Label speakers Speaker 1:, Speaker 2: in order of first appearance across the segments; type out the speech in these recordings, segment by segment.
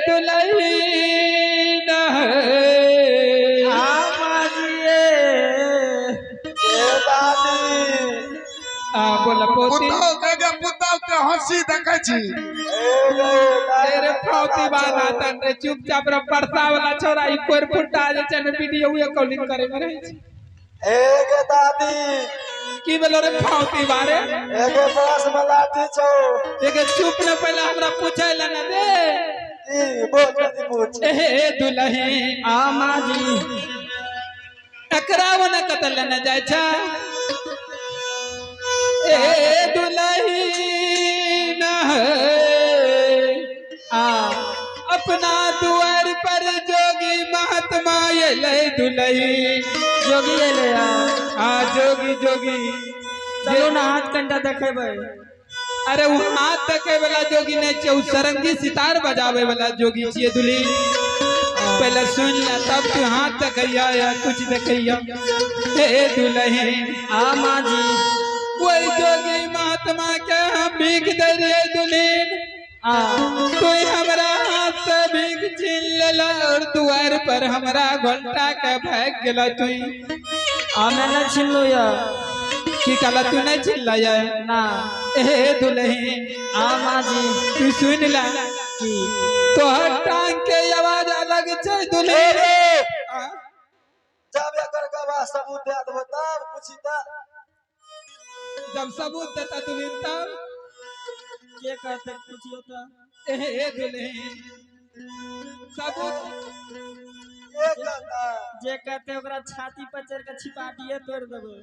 Speaker 1: दुल्हन बोला पोती
Speaker 2: पुताव के हंसी देखे छी
Speaker 1: तेरे फौती बाना तने चुपचाप रे परसा वाला छोरा ई कोर फुटा जे चने वीडियो ये कॉलिंग करे में रही छी
Speaker 3: एगे दादी
Speaker 1: की बोलो रे फौती बारे
Speaker 3: एगे बस में लाठी छो
Speaker 1: एगे चुप न पहले हमरा पूछे ला न दे
Speaker 3: ई बोल जल्दी पूछ
Speaker 1: ए दुल्हन
Speaker 4: आमा जी
Speaker 1: एकरा वना कतल न जाय छ ए दुल्हन अपना द्वार पर जोगी महात्मा ये ले दुल्हन
Speaker 4: जोगी ले ले
Speaker 1: जोगी जोगी
Speaker 4: चलो ना हाथ कंटा देखे भाई
Speaker 1: अरे वो हाथ देखे वाला जोगी नहीं छे सरंगी सितार बजावे वाला जोगी छे दुल्हन पहले सुन ले तब तू हाथ देखैया या कुछ देखैया ए दुल्हन
Speaker 4: आमा जी
Speaker 1: कोई जोगी महात्मा के हम भीख दे रे दुल्हन कोई हमरा हाथ से भीख छीन लेला और द्वार पर हमरा घंटा के भाग गेला तू
Speaker 4: मैंने छीन लो या
Speaker 1: की कला तू नहीं छीन लाया
Speaker 4: ना
Speaker 1: ए दुल्हन
Speaker 4: आमा जी
Speaker 1: तू सुन ला
Speaker 4: की
Speaker 1: तोहर टांग के आवाज अलग छे दुल्हन
Speaker 3: जब एकर गवाह सबूत दे देबो तब पूछी त
Speaker 1: जब सबूत देता दुल्हन तब
Speaker 4: के कहते पूछियो तो
Speaker 1: ए दुल्हन सबूत
Speaker 3: ये कहता
Speaker 4: जे कहते ओकरा छाती पर चढ़ के छिपा दिए तोड़ देबो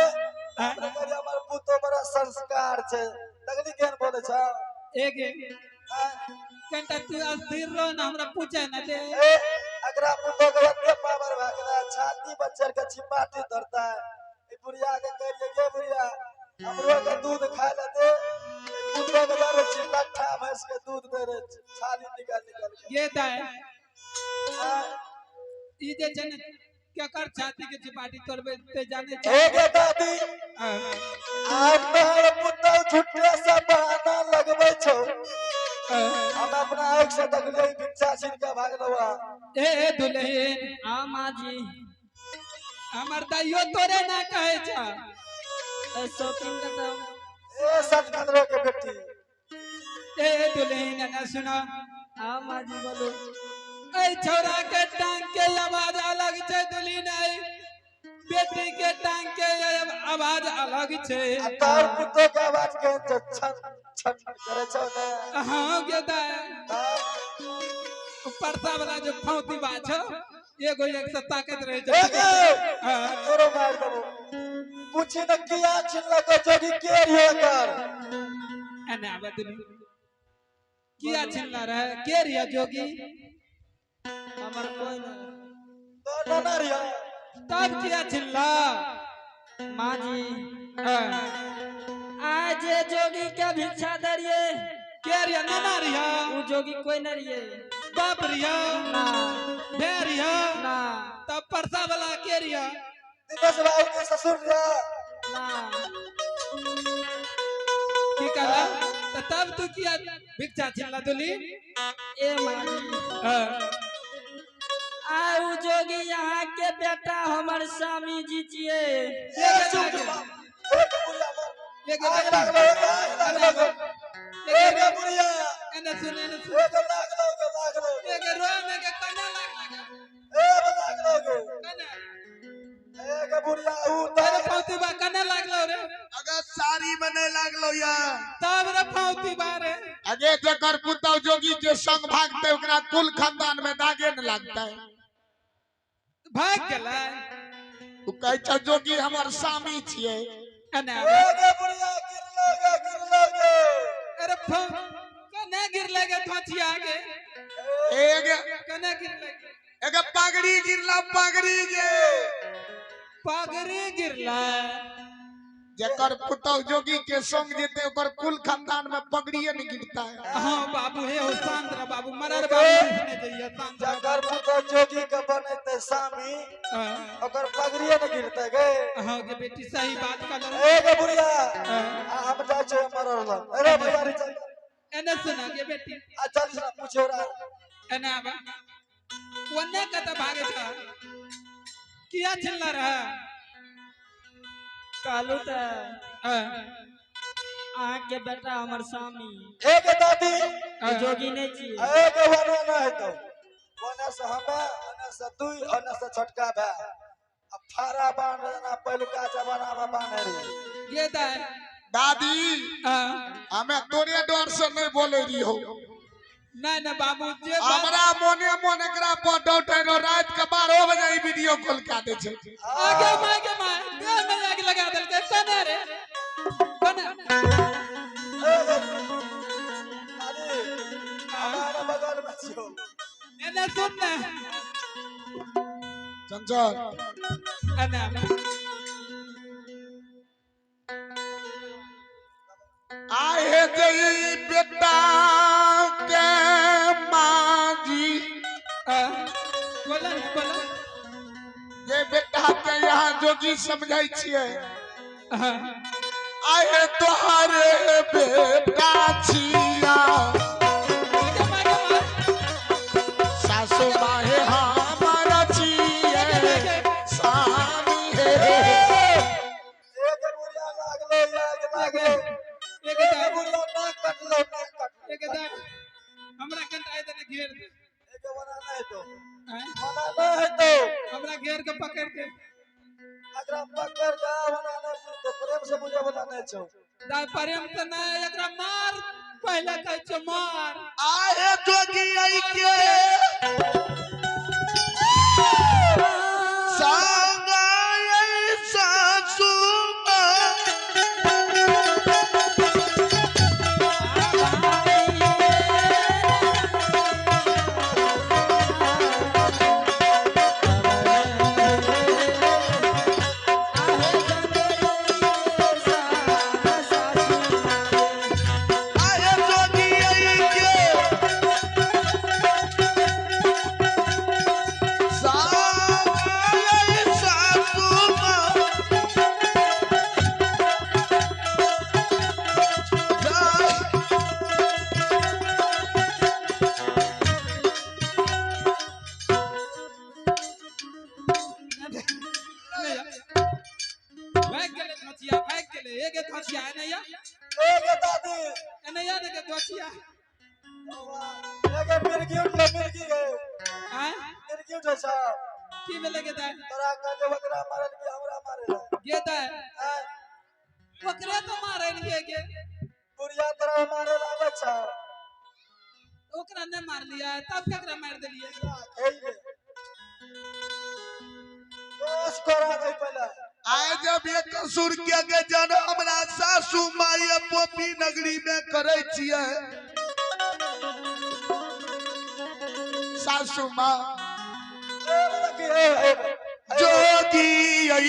Speaker 3: हमर पुतो बड़ा संस्कार छे तगनी केन बोले छ
Speaker 1: एक कंटा तू अस्थिर रहो ना हमरा पूछे ना दे
Speaker 3: अगरा पुतो के एते पावर भ गेला छाती पर चढ़ के छिपाटी धरता है ई बुढ़िया के कहिए के बुढ़िया हमरो के दूध खा ले दे पुतो के बारे चिल्लाठा भैंस के दूध दे रे छाली निकाल के
Speaker 1: ये दाए ई जे जन क्या कर छाती के चिपाटी तोड़बे ते जाने छ
Speaker 3: ए दादी आप तोहर पुतो झूठे से बहाना लगबै छौ हम अपना आँख से देखले भिक्षा छीन के भागलवा
Speaker 1: ए दुल्हन
Speaker 4: आमा जी
Speaker 1: हमर दाइयो तोरे ना कहे छ
Speaker 4: शॉपिंग का तो
Speaker 3: ए सच खतरो के बेटी
Speaker 1: ए दुल्हन ना सुनो
Speaker 4: आमा जी बोलो
Speaker 1: ए छोरा के टांग के आवाज अलग छे दुल्हन आई बेटी के टांग के आवाज अलग छे
Speaker 3: तोर पुतो के आवाज के छन छन करे छौ ना
Speaker 1: हां के दाए परसा वाला जो फौती बा छ एगो एक से ताकत रहे छ
Speaker 3: तोरो मार देबो पूछी न किया छिल्ला के जोगी के रियो कर
Speaker 1: एने आबे दुल्हन किया छिल्ला रहे के रिया जोगी
Speaker 4: हमर कोई ना
Speaker 3: तो ना रियो
Speaker 1: तब किया छिल्ला
Speaker 4: माँ जी आज जोगी का भिक्षा दरिए
Speaker 1: के रिया ना रिया
Speaker 4: वो जोगी कोई न रिए
Speaker 1: बाप रिया
Speaker 4: ना
Speaker 1: दे रिया
Speaker 4: ना
Speaker 1: तब परसा वाला के रिया
Speaker 3: दिनेश बाबू के ससुर रिया
Speaker 4: ना
Speaker 1: की कला तो तब तू किया भिक्षा छिल्ला दुल्हन
Speaker 4: ए माँ जी आउ जोगी यहाँ के बेटा हमर स्वामी जी छिए
Speaker 3: ये चुप एक बुढ़िया
Speaker 1: एक
Speaker 3: लागलो एक बुढ़िया
Speaker 1: एने सुन
Speaker 3: एक लागलो
Speaker 1: एक रो में के कना लागलो
Speaker 3: ए लागलो
Speaker 1: कना
Speaker 3: एक बुढ़िया उ
Speaker 1: तेरे फौती बा कना लागलो रे
Speaker 2: अगर साड़ी में नहीं लागलो या
Speaker 1: तब रे फौती बारे
Speaker 2: अगे जकर पुतौ जोगी के संग भागते ओकरा कुल खानदान में दागे न लगता है
Speaker 1: भाग गेला
Speaker 2: तू कहै छ जोगी हमर स्वामी छिए
Speaker 1: कना
Speaker 3: एक बुढ़िया गिरलोगे
Speaker 1: अरे कना गिर लगे थोचिया आगे
Speaker 2: एक
Speaker 1: कना गिर लगे
Speaker 2: एक पगड़ी गिरला पगड़ी जे
Speaker 1: पगड़ी गिरला
Speaker 2: जकर पुतौ जोगी के संग जेते ओकर कुल खानदान में पगड़िए न गिरता है
Speaker 1: हां बाबू हे हो सांद्रा बाबू मरर बाबू ने जइया सांद्रा
Speaker 3: जकर पुतो जोगी के बनते स्वामी ओकर पगड़िए न गिरते गे
Speaker 1: हां के बेटी सही बात कर
Speaker 3: ए गे बुढ़िया हम जाय छै मरल अरे भैया रे
Speaker 1: एने सुना के बेटी
Speaker 3: अच्छा ना पूछो रहा
Speaker 1: एने आबा वन्ने कत भागे था किया चिल्ला रहा
Speaker 4: कालू त
Speaker 1: हाँ,
Speaker 4: अहाँ के बेटा हमर स्वामी
Speaker 3: एक दादी
Speaker 4: जोगी नहीं छी
Speaker 3: एक वना ना है तो वना से हमें वना से दुई वना से छोटका भे अब फारा बांध ना पहलुका जमाना में बांधे रे
Speaker 1: ये दाय
Speaker 2: दादी
Speaker 1: हाँ,
Speaker 2: हमें तोरे डर से नहीं बोले रही हो
Speaker 1: नहीं ना बाबू जे
Speaker 2: हमरा मोने मोने एकरा पर डाउट है रात के 12 बजे ई वीडियो कॉल का दे छे
Speaker 1: आगे माय देह में आग लगा दल के कने रे कने
Speaker 3: दादी हमारे बगल में छियो
Speaker 1: एने सुन ना
Speaker 2: चंचल
Speaker 1: एने आबा
Speaker 2: आए जई बेटा के माजी
Speaker 1: बोला बोला
Speaker 2: जे बेटा के यहाँ जोगी समझाई छिए
Speaker 1: हाँ,
Speaker 2: आए तोहरे बेटा छिया
Speaker 1: आगे माय
Speaker 2: सासु माहे हमारा छिए सामी है
Speaker 3: एक बुढ़िया लागलो
Speaker 1: एक दाय
Speaker 3: बुढ़िया ना कटलो ना कट
Speaker 1: एक दाय हमरा कंटाई देने घेर दे
Speaker 3: एक वना ना है तो
Speaker 1: हैं?
Speaker 3: वना ना है तो
Speaker 1: हमरा घेर के पकड़ के
Speaker 3: अगर पकड़ का वना ना तो प्रेम से मुझे वना नहीं छो
Speaker 1: दाय प्रेम से ना एकरा मार पहले कह छ मार
Speaker 2: आए जोगी आई के संगाई सासु आए जोगी आई के संगाई सासु
Speaker 1: भाग गेले धचिया भाग गेले एक धचिया है या
Speaker 3: एक दादी
Speaker 1: एनैया ने के धचिया
Speaker 3: एक मिर्गी उठ मिर्गी गए
Speaker 1: हैं
Speaker 3: मिर्गी उठ सा
Speaker 1: की भेले के दाय
Speaker 3: तोरा काले वगरा मारल भी हमरा मारे
Speaker 1: ये दाय
Speaker 3: हां
Speaker 1: ओकरे तो मारे लिए के
Speaker 3: बुढ़िया तोरा मारे लागे छा
Speaker 1: ओकरा ने मार लिया तब केकरा मार देलिए
Speaker 3: खेल दोष करा गई पहले
Speaker 2: आए जब ये कसूर किया के जन हमरा सासू माई पोपी नगरी में करे छिए सासू माँ जोगी आई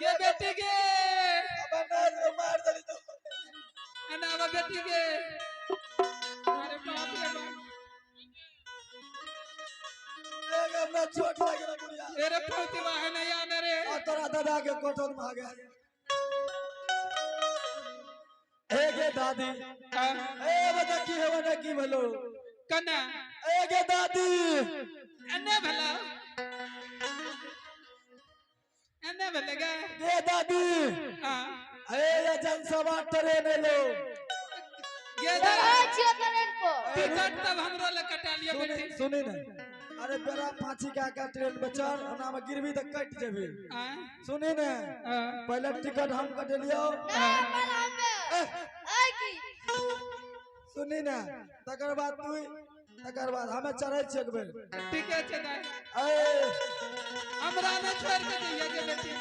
Speaker 1: के बेटी के
Speaker 3: मार दली तो
Speaker 1: एना बेटी के अरे बाप रे बाप
Speaker 3: अपना छोट लगे ना बुढ़िया
Speaker 1: एरे पौती वाहे नहीं आने रे
Speaker 3: और तोरा दादा के कोठन में आ गया हे गे दादी ए बता की है वना की भलो
Speaker 1: कना
Speaker 3: ए गे दादी
Speaker 1: एने भला केने भेले गे
Speaker 3: गे दादी
Speaker 1: हां
Speaker 3: ए जनसभा ट्रेन एलो
Speaker 1: गे टिकट तब हमरो ले कटा लियो बेटी
Speaker 3: सुनी ना अरे बेरा फांसी का ट्रेन में चढ़ ओना में गिरबी त कट जेबी सुनी ना पहले टिकट हम कटलियो सुनी ना तकर बाद तू तकर बाद हमें चढ़ै छी एक बेर
Speaker 1: ठीक है दाई
Speaker 3: ए
Speaker 1: हमरा न छोड़ के दिया गे बेटी